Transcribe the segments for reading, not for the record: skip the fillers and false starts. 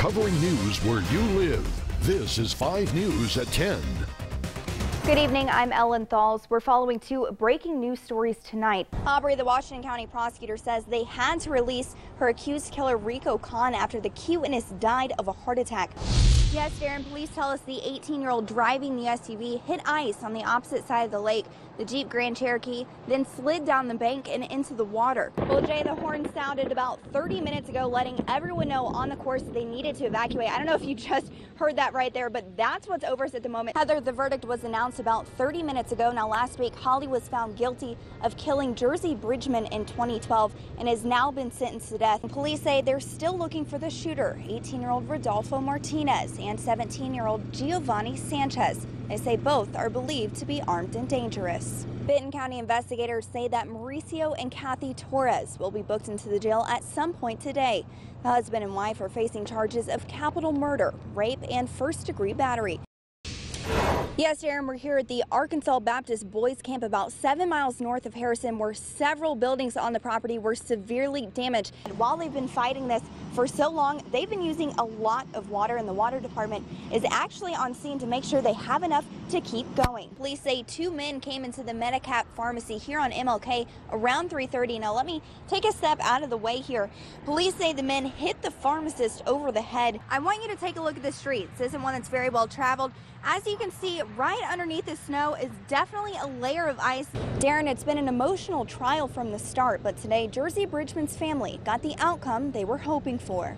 covering news where you live. This is 5 News at 10. Good evening, I'm Ellen Thalls. We're following 2 breaking news stories tonight. Aubrey, the Washington County prosecutor says they had to release her accused killer Rico Khan after the key witness died of a heart attack. Yes, Darren, police tell us the 18-year-old driving the SUV hit ice on the opposite side of the lake. The Jeep Grand Cherokee then slid down the bank and into the water. Well, Jay, the horn sounded about 30 minutes ago, letting everyone know on the course they needed to evacuate. I don't know if you just heard that right there, but that's what's over us at the moment. Heather, the verdict was announced about 30 minutes ago. Now, last week, Holly was found guilty of killing Jersey Bridgman in 2012 and has now been sentenced to death. Police say they're still looking for the shooter, 18-year-old Rodolfo Martinez and 17-year-old Giovanni Sanchez. They say both are believed to be armed and dangerous. Benton County investigators say that Mauricio and Kathy Torres will be booked into the jail at some point today. The husband and wife are facing charges of capital murder, rape, and first-degree battery. Yes, Aaron, we're here at the Arkansas Baptist Boys Camp about 7 miles north of Harrison, where several buildings on the property were severely damaged. And while they've been fighting this for so long, they've been using a lot of water, and the water department is actually on scene to make sure they have enough to keep going. Police say 2 men came into the Medicap pharmacy here on MLK around 3:30. Now, let me take a step out of the way here. Police say the men hit the pharmacist over the head. I want you to take a look at the street. This isn't one that's very well traveled. As you can see, right underneath the snow is definitely a layer of ice. Darren, it's been an emotional trial from the start, but today Jersey Bridgman's family got the outcome they were hoping for.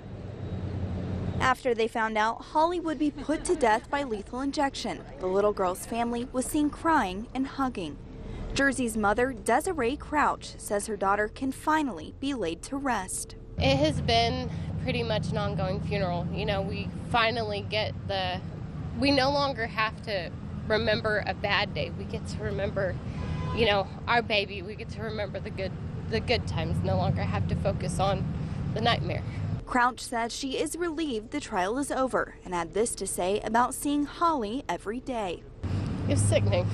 After they found out Holly would be put to death by lethal injection, the little girl's family was seen crying and hugging. Jersey's mother, Desiree Crouch, says her daughter can finally be laid to rest. It has been pretty much an ongoing funeral. You know, we finally get we no longer have to remember a bad day. We get to remember, you know, our baby. We get to remember the good times, no longer have to focus on the nightmare. Crouch says she is relieved the trial is over and had this to say about seeing Holly every day. It was sickening.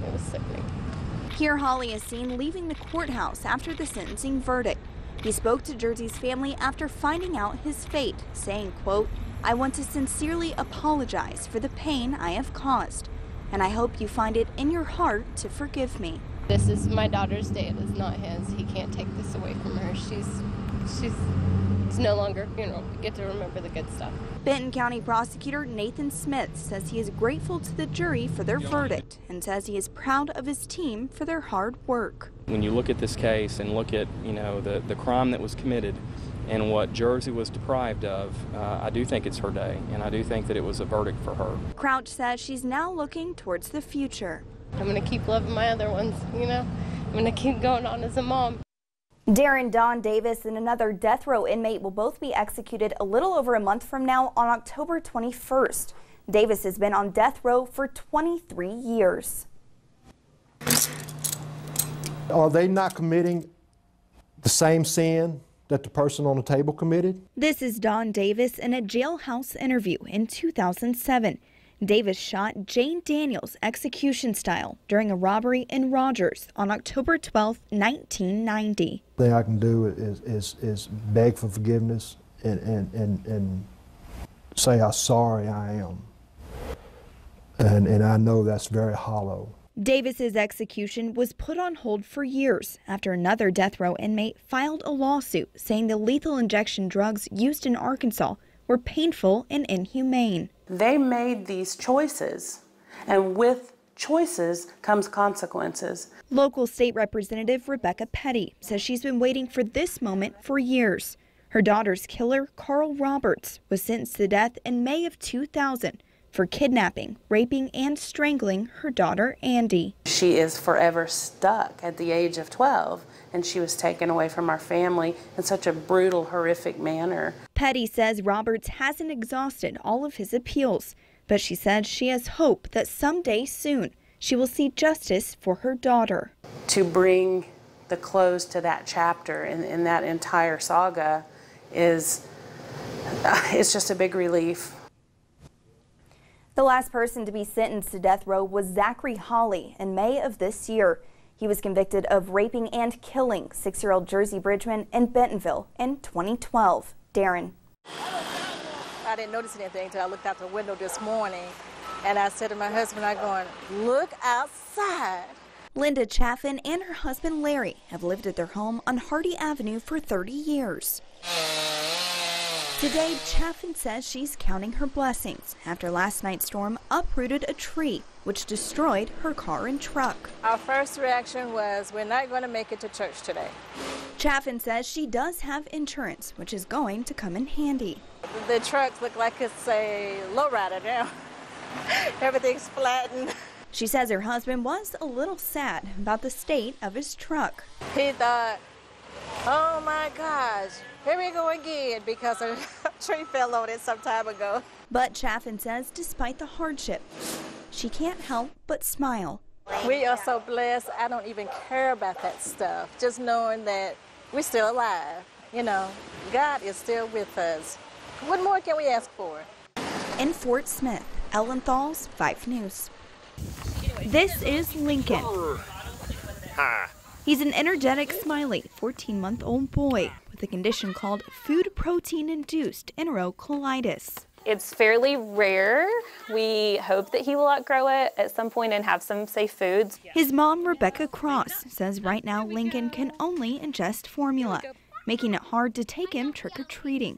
It was sickening. Here Holly is seen leaving the courthouse after the sentencing verdict. He spoke to Jersey's family after finding out his fate, saying, quote, "I want to sincerely apologize for the pain I have caused, and I hope you find it in your heart to forgive me." This is my daughter's day. It is not his. He can't take this away from her. It's no longer a funeral. We get to remember the good stuff. Benton County Prosecutor Nathan Smith says he is grateful to the jury for their verdict and says he is proud of his team for their hard work. When you look at this case and look at, you know, the crime that was committed and what Jersey was deprived of, I do think it's her day, and I do think that it was a verdict for her. Crouch says she's now looking towards the future. I'm going to keep loving my other ones, you know. I'm going to keep going on as a mom. Darren Don Davis and another death row inmate will both be executed a little over a month from now on October 21st. Davis has been on death row for 23 years. Are they not committing the same sin that the person on the table committed? This is Don Davis in a jailhouse interview in 2007. Davis shot Jane Daniels execution style during a robbery in Rogers on October 12, 1990. The thing I can do is beg for forgiveness and say how sorry I am. And I know that's very hollow. Davis's execution was put on hold for years after another death row inmate filed a lawsuit saying the lethal injection drugs used in Arkansas were painful and inhumane. They made these choices, and with choices comes consequences. Local state representative Rebecca Petty says she's been waiting for this moment for years. Her daughter's killer, Carl Roberts, was sentenced to death in May of 2000 for kidnapping, raping, and strangling her daughter, Andy. She is forever stuck at the age of 12, and she was taken away from our family in such a brutal, horrific manner. Petty says Roberts hasn't exhausted all of his appeals, but she said she has hope that someday soon she will see justice for her daughter. To bring the close to that chapter in that entire saga is it's just a big relief. The last person to be sentenced to death row was Zachary Hawley in May of this year. He was convicted of raping and killing 6-year-old Jersey Bridgman in Bentonville in 2012. Darren. I didn't notice anything until I looked out the window this morning. And I said to my husband, I'm going, look outside. Linda Chaffin and her husband Larry have lived at their home on Hardy Avenue for 30 years. Today, Chaffin says she's counting her blessings after last night's storm uprooted a tree, which destroyed her car and truck. Our first reaction was, we're not going to make it to church today. Chaffin says she does have insurance, which is going to come in handy. The trucks look like it's a lowrider now. Everything's flattened. She says her husband was a little sad about the state of his truck. He thought, oh my gosh, here we go again, because a tree fell on it some time ago. But Chaffin says despite the hardship, she can't help but smile. We are so blessed, I don't even care about that stuff. Just knowing that we're still alive. You know, God is still with us. What more can we ask for? In Fort Smith, Ellen Thalls, 5 News. This is Lincoln. Hi. He's an energetic, smiley 14-month-old boy with a condition called food protein-induced enterocolitis. It's fairly rare. We hope that he will outgrow it at some point and have some safe foods. His mom, Rebecca Cross, says right now Lincoln can only ingest formula, making it hard to take him trick-or-treating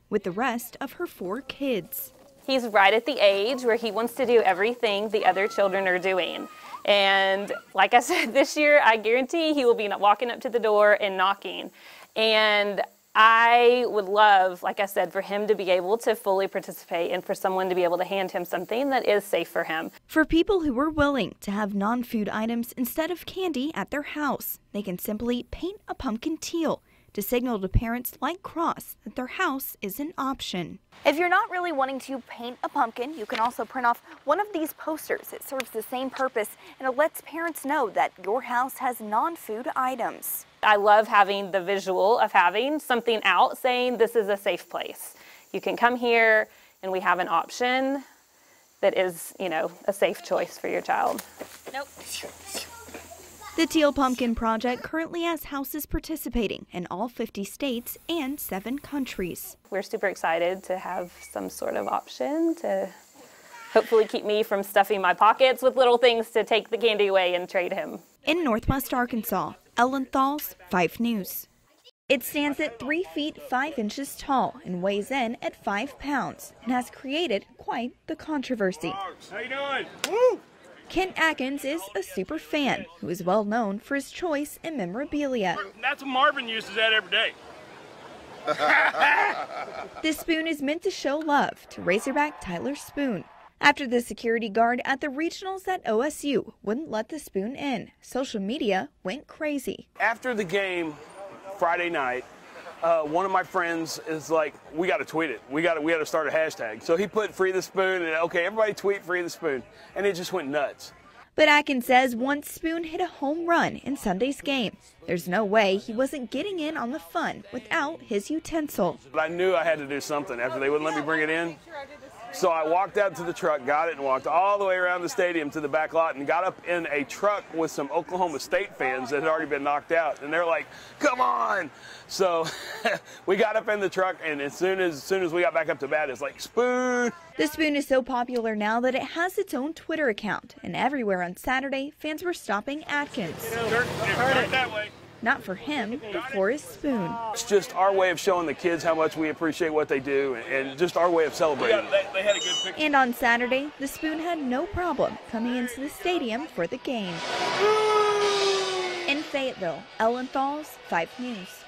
with the rest of her 4 kids. He's right at the age where he wants to do everything the other children are doing. And like I said, this year, I guarantee he will be walking up to the door and knocking. And I would love, like I said, for him to be able to fully participate and for someone to be able to hand him something that is safe for him. For people who are willing to have non-food items instead of candy at their house, they can simply paint a pumpkin teal to signal to parents like Cross that their house is an option. If you're not really wanting to paint a pumpkin, you can also print off one of these posters. It serves the same purpose, and it lets parents know that your house has non-food items. I love having the visual of having something out saying this is a safe place. You can come here and we have an option that is, you know, a safe choice for your child. Nope. The Teal Pumpkin Project currently has houses participating in all 50 states and 7 countries. We're super excited to have some sort of option to hopefully keep me from stuffing my pockets with little things to take the candy away and trade him. In Northwest Arkansas, Ellen Thalls, 5 News. It stands at 3 feet 5 inches tall and weighs in at 5 pounds and has created quite the controversy. How you doing? Woo! Kent Atkins is a super fan who is well known for his choice in memorabilia. That's what Marvin uses that every day. This spoon is meant to show love to Razorback Tyler Spoon. After the security guard at the regionals at OSU wouldn't let the spoon in, social media went crazy. After the game Friday night, one of my friends is like, we got to tweet it. We got to start a hashtag. So he put free the spoon and okay, everybody tweet free the spoon. And it just went nuts. But Atkins says once Spoon hit a home run in Sunday's game, there's no way he wasn't getting in on the fun without his utensil. But I knew I had to do something after they wouldn't let me bring it in. So I walked out to the truck, got it, and walked all the way around the stadium to the back lot and got up in a truck with some Oklahoma State fans that had already been knocked out. And they're like, come on. So we got up in the truck, and as soon as we got back up to bat, it's like, Spoon. The spoon is so popular now that it has its own Twitter account. And everywhere on Saturday, fans were stopping Atkins. Turn that way. Not for him, but for his spoon. It's just our way of showing the kids how much we appreciate what they do and just our way of celebrating. They had a good picture. And on Saturday, the spoon had no problem coming into the stadium for the game. In Fayetteville, Ellen Thalls, 5 News.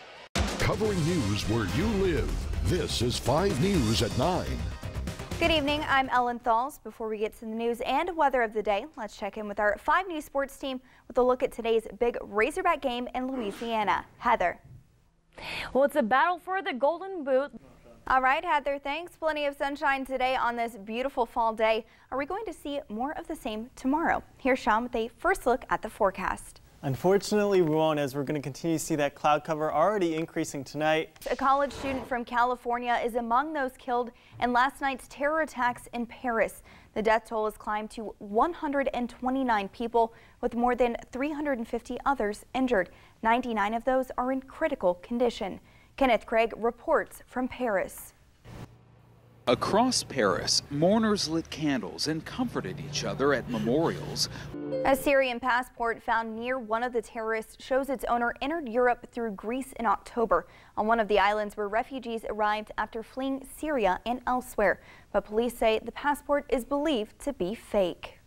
Covering news where you live. This is 5 News at 9. Good evening, I'm Ellen Thalls. Before we get to the news and weather of the day, let's check in with our 5 News sports team with a look at today's big Razorback game in Louisiana. Heather. Well, it's a battle for the Golden Boot. All right, Heather, thanks. Plenty of sunshine today on this beautiful fall day. Are we going to see more of the same tomorrow? Here's Sean with a first look at the forecast. Unfortunately, we won't, as we're going to continue to see that cloud cover already increasing tonight. A college student from California is among those killed in last night's terror attacks in Paris. The death toll has climbed to 129 people, with more than 350 others injured. 99 of those are in critical condition. Kenneth Craig reports from Paris. Across Paris, mourners lit candles and comforted each other at memorials. A Syrian passport found near one of the terrorists shows its owner entered Europe through Greece in October on one of the islands where refugees arrived after fleeing Syria and elsewhere. But police say the passport is believed to be fake.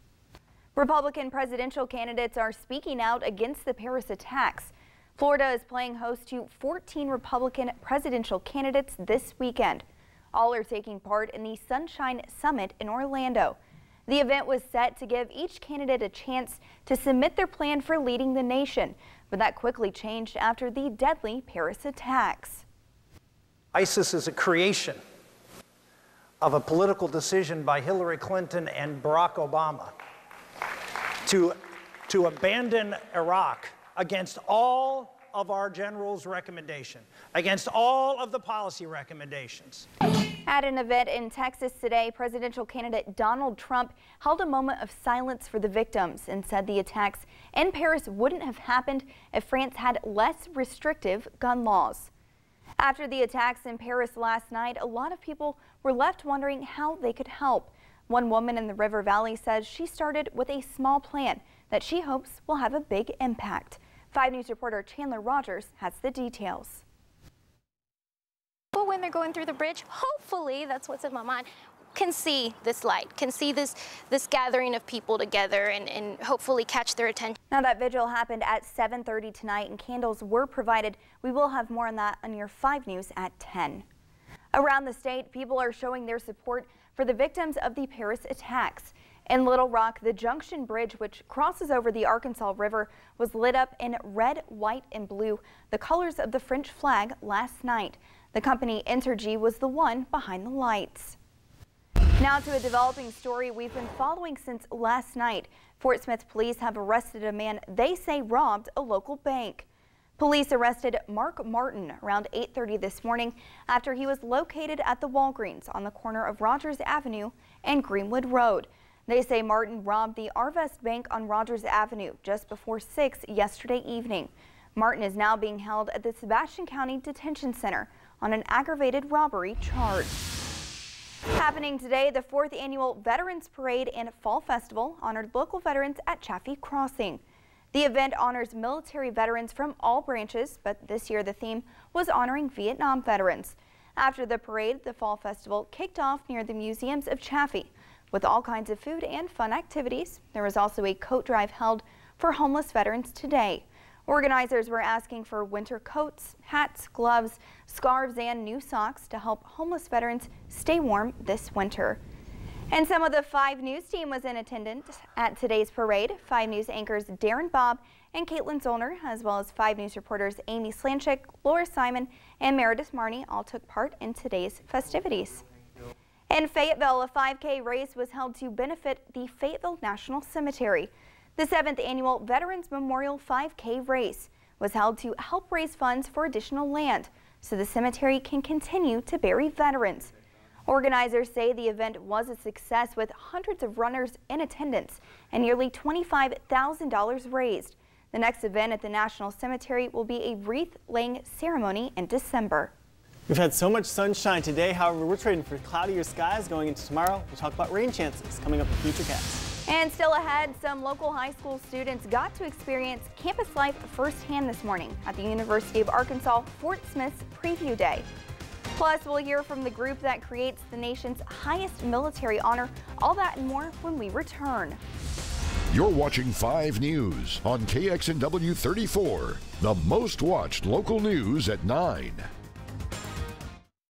Republican presidential candidates are speaking out against the Paris attacks. Florida is playing host to 14 Republican presidential candidates this weekend. All are taking part in the Sunshine Summit in Orlando. The event was set to give each candidate a chance to submit their plan for leading the nation, but that quickly changed after the deadly Paris attacks. ISIS is a creation of a political decision by Hillary Clinton and Barack Obama to abandon Iraq against all of our generals' recommendation, against all of the policy recommendations. At an event in Texas today, presidential candidate Donald Trump held a moment of silence for the victims and said the attacks in Paris wouldn't have happened if France had less restrictive gun laws. After the attacks in Paris last night, a lot of people were left wondering how they could help. One woman in the River Valley says she started with a small plan that she hopes will have a big impact. 5 News reporter Chandler Rogers has the details. But when they're going through the bridge, hopefully, that's what's in my mind, can see this light, can see this gathering of people together and hopefully catch their attention. Now that vigil happened at 7:30 tonight and candles were provided. We will have more on that on your 5 News at 10. Around the state, people are showing their support for the victims of the Paris attacks. In Little Rock, the Junction Bridge, which crosses over the Arkansas River, was lit up in red, white, and blue, the colors of the French flag, last night. The company Entergy was the one behind the lights. Now to a developing story we've been following since last night. Fort Smith police have arrested a man they say robbed a local bank. Police arrested Mark Martin around 8:30 this morning after he was located at the Walgreens on the corner of Rogers Avenue and Greenwood Road. They say Martin robbed the Arvest Bank on Rogers Avenue just before 6 yesterday evening. Martin is now being held at the Sebastian County Detention Center on an aggravated robbery charge. Happening today, the 4th annual Veterans Parade and Fall Festival honored local veterans at Chaffee Crossing. The event honors military veterans from all branches, but this year the theme was honoring Vietnam veterans. After the parade, the Fall Festival kicked off near the museums of Chaffee with all kinds of food and fun activities. There was also a coat drive held for homeless veterans today. Organizers were asking for winter coats, hats, gloves, scarves, and new socks to help homeless veterans stay warm this winter. And some of the 5 News team was in attendance at today's parade. 5 News anchors Darren Bobb and Caitlin Zollner, as well as 5 News reporters Amy Slanchik, Laura Simon, and Meredith Marney all took part in today's festivities. In Fayetteville, a 5K race was held to benefit the Fayetteville National Cemetery. The 7th annual Veterans Memorial 5K race was held to help raise funds for additional land so the cemetery can continue to bury veterans. Organizers say the event was a success with hundreds of runners in attendance and nearly $25,000 raised. The next event at the National Cemetery will be a wreath-laying ceremony in December. We've had so much sunshine today, however, we're trading for cloudier skies going into tomorrow. We'll talk about rain chances coming up in FutureCast. And still ahead, some local high school students got to experience campus life firsthand this morning at the University of Arkansas Fort Smith's Preview Day. Plus, we'll hear from the group that creates the nation's highest military honor. All that and more when we return. You're watching 5 News on KXNW 34, the most watched local news at 9.